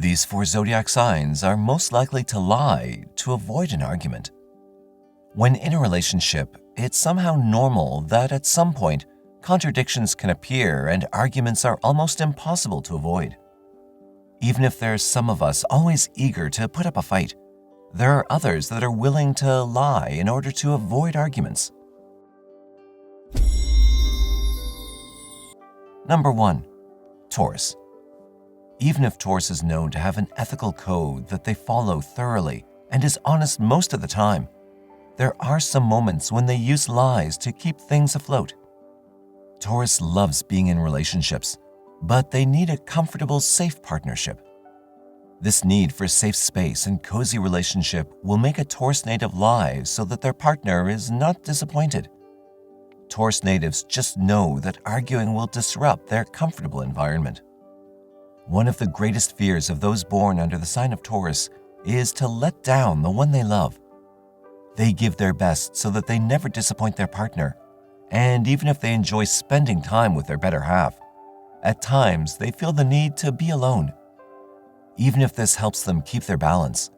These 4 zodiac signs are most likely to lie to avoid an argument. When in a relationship, it's somehow normal that at some point, contradictions can appear and arguments are almost impossible to avoid. Even if there's some of us always eager to put up a fight, there are others that are willing to lie in order to avoid arguments. Number 1. Taurus. Even if Taurus is known to have an ethical code that they follow thoroughly and is honest most of the time, there are some moments when they use lies to keep things afloat. Taurus loves being in relationships, but they need a comfortable, safe partnership. This need for safe space and cozy relationship will make a Taurus native lie so that their partner is not disappointed. Taurus natives just know that arguing will disrupt their comfortable environment. One of the greatest fears of those born under the sign of Taurus is to let down the one they love. They give their best so that they never disappoint their partner, and even if they enjoy spending time with their better half, at times they feel the need to be alone. Even if this helps them keep their balance,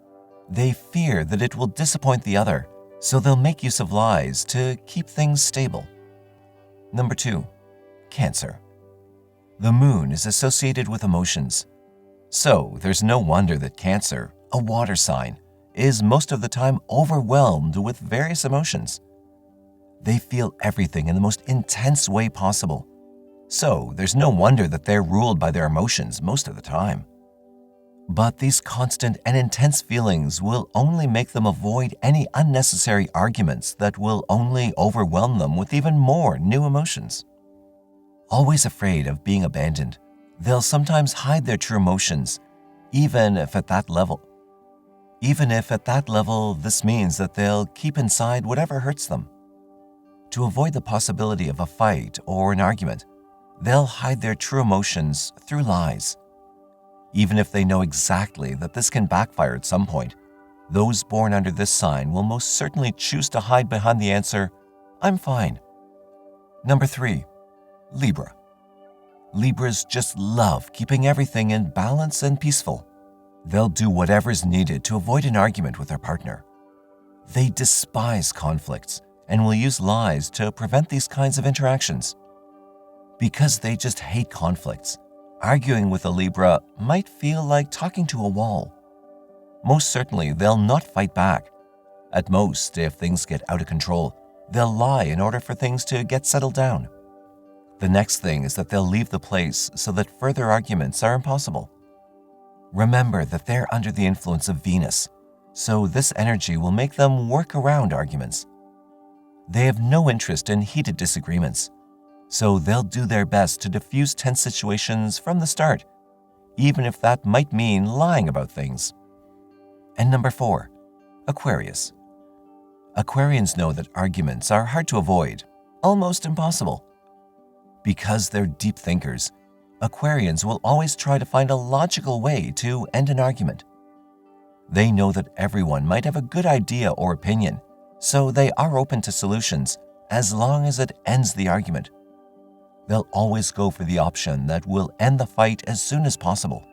they fear that it will disappoint the other, so they'll make use of lies to keep things stable. Number 2. Cancer. The moon is associated with emotions, so there's no wonder that Cancer, a water sign, is most of the time overwhelmed with various emotions. They feel everything in the most intense way possible, so there's no wonder that they're ruled by their emotions most of the time. But these constant and intense feelings will only make them avoid any unnecessary arguments that will only overwhelm them with even more new emotions. Always afraid of being abandoned, they'll sometimes hide their true emotions, even if at that level this means that they'll keep inside whatever hurts them. To avoid the possibility of a fight or an argument, they'll hide their true emotions through lies. Even if they know exactly that this can backfire at some point, those born under this sign will most certainly choose to hide behind the answer, "I'm fine." Number 3. Libra. Libras just love keeping everything in balance and peaceful. They'll do whatever is needed to avoid an argument with their partner. They despise conflicts and will use lies to prevent these kinds of interactions. Because they just hate conflicts, arguing with a Libra might feel like talking to a wall. Most certainly, they'll not fight back. At most, if things get out of control, they'll lie in order for things to get settled down. The next thing is that they'll leave the place so that further arguments are impossible. Remember that they're under the influence of Venus, so this energy will make them work around arguments. They have no interest in heated disagreements, so they'll do their best to diffuse tense situations from the start, even if that might mean lying about things. And number 4. Aquarius. Aquarians know that arguments are hard to avoid, almost impossible. Because they're deep thinkers, Aquarians will always try to find a logical way to end an argument. They know that everyone might have a good idea or opinion, so they are open to solutions as long as it ends the argument. They'll always go for the option that will end the fight as soon as possible.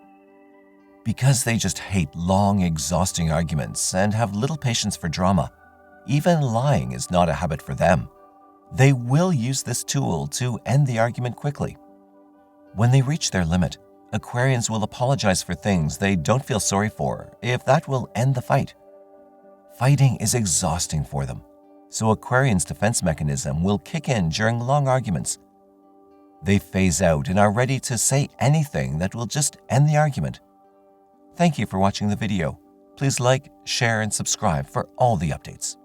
Because they just hate long, exhausting arguments and have little patience for drama, even lying is not a habit for them. They will use this tool to end the argument quickly. When they reach their limit, Aquarians will apologize for things they don't feel sorry for if that will end the fight. Fighting is exhausting for them, so Aquarians' defense mechanism will kick in during long arguments. They phase out and are ready to say anything that will just end the argument. Thank you for watching the video. Please like, share, and subscribe for all the updates.